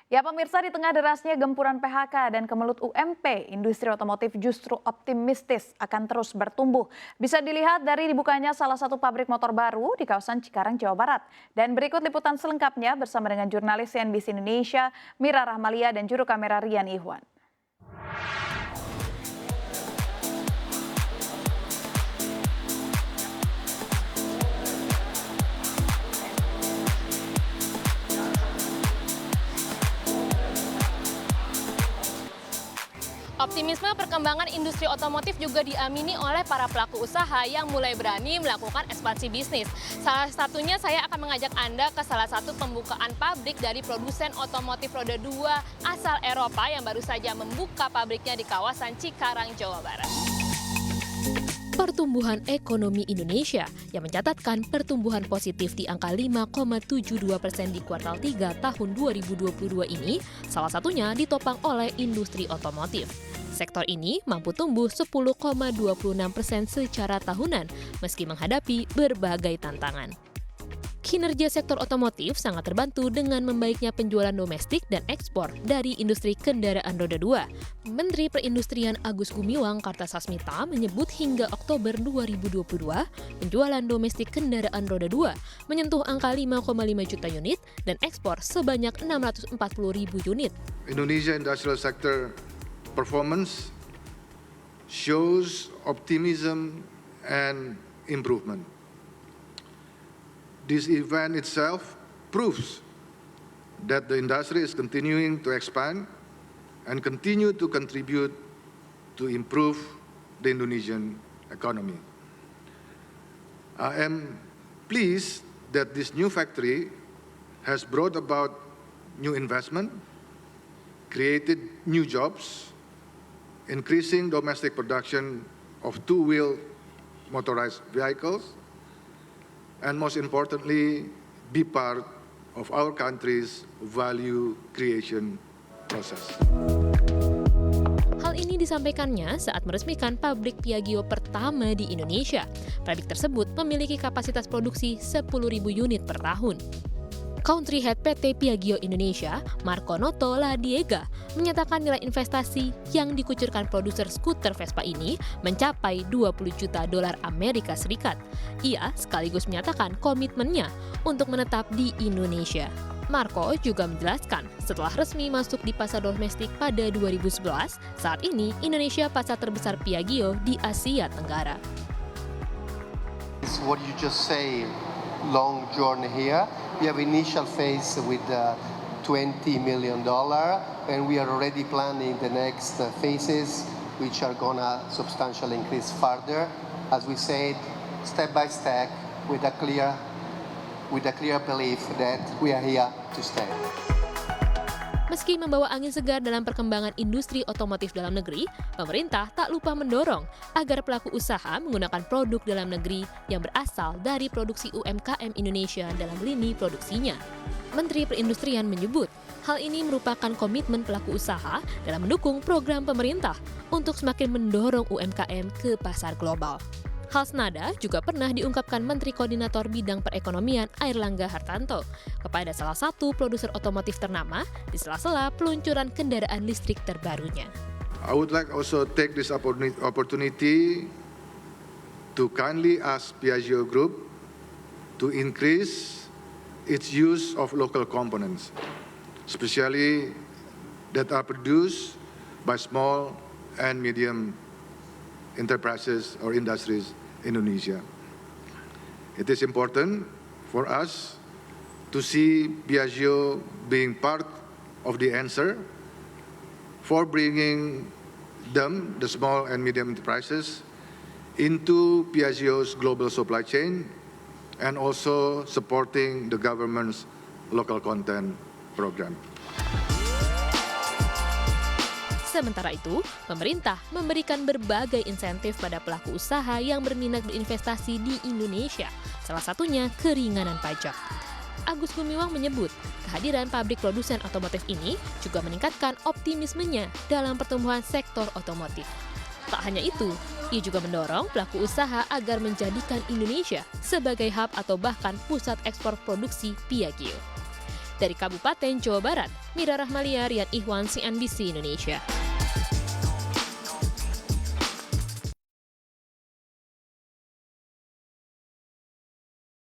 Ya pemirsa, di tengah derasnya gempuran PHK dan kemelut UMP, industri otomotif justru optimistis akan terus bertumbuh. Bisa dilihat dari dibukanya salah satu pabrik motor baru di kawasan Cikarang, Jawa Barat. Dan berikut liputan selengkapnya bersama dengan jurnalis CNBC Indonesia, Mira Rahmalia dan juru kamera Rian Ihwan. Optimisme perkembangan industri otomotif juga diamini oleh para pelaku usaha yang mulai berani melakukan ekspansi bisnis. Salah satunya saya akan mengajak Anda ke salah satu pembukaan pabrik dari produsen otomotif roda 2 asal Eropa yang baru saja membuka pabriknya di kawasan Cikarang, Jawa Barat. Pertumbuhan ekonomi Indonesia yang mencatatkan pertumbuhan positif di angka 5,72% di kuartal 3 tahun 2022 ini salah satunya ditopang oleh industri otomotif. Sektor ini mampu tumbuh 10,26% secara tahunan meski menghadapi berbagai tantangan. Kinerja sektor otomotif sangat terbantu dengan membaiknya penjualan domestik dan ekspor dari industri kendaraan roda 2. Menteri Perindustrian Agus Gumiwang Kartasasmita menyebut hingga Oktober 2022, penjualan domestik kendaraan roda 2 menyentuh angka 5,5 juta unit dan ekspor sebanyak 640.000 unit. Indonesia industrial sector performance shows optimism and improvement. This event itself proves that the industry is continuing to expand and continue to contribute to improve the Indonesian economy. I am pleased that this new factory has brought about new investment, created new jobs, increasing domestic production of two-wheel motorized vehicles, and most importantly, be part of our country's value creation process. Hal ini disampaikannya saat meresmikan pabrik Piaggio pertama di Indonesia. Pabrik tersebut memiliki kapasitas produksi 10.000 unit per tahun. Country Head PT Piaggio Indonesia, Marco Noto Ladiega, menyatakan nilai investasi yang dikucurkan produser skuter Vespa ini mencapai 20 juta dolar Amerika Serikat. Ia sekaligus menyatakan komitmennya untuk menetap di Indonesia. Marco juga menjelaskan, setelah resmi masuk di pasar domestik pada 2011, saat ini Indonesia pasar terbesar Piaggio di Asia Tenggara. It's what you just say, long journey here. We have initial phase with $20 million, and we are already planning the next phases, which are gonna substantially increase further. As we said, step by step, with a clear belief that we are here to stay. Meski membawa angin segar dalam perkembangan industri otomotif dalam negeri, pemerintah tak lupa mendorong agar pelaku usaha menggunakan produk dalam negeri yang berasal dari produksi UMKM Indonesia dalam lini produksinya. Menteri Perindustrian menyebut, hal ini merupakan komitmen pelaku usaha dalam mendukung program pemerintah untuk semakin mendorong UMKM ke pasar global. Hal senada juga pernah diungkapkan Menteri Koordinator Bidang Perekonomian Airlangga Hartarto kepada salah satu produser otomotif ternama di sela-sela peluncuran kendaraan listrik terbarunya. I would like also take this opportunity to kindly ask Piaggio Group to increase its use of local components, especially that are produced by small and medium enterprises or industries in Indonesia. It is important for us to see Piaggio being part of the answer for bringing them, the small and medium enterprises, into Piaggio's global supply chain and also supporting the government's local content program. Sementara itu, pemerintah memberikan berbagai insentif pada pelaku usaha yang berminat berinvestasi di Indonesia, salah satunya keringanan pajak. Agus Gumiwang menyebut, kehadiran pabrik produsen otomotif ini juga meningkatkan optimismenya dalam pertumbuhan sektor otomotif. Tak hanya itu, ia juga mendorong pelaku usaha agar menjadikan Indonesia sebagai hub atau bahkan pusat ekspor produksi Piaggio. Dari Kabupaten Jawa Barat, Mira Rahmalia, Riyad Ihwan, CNBC Indonesia.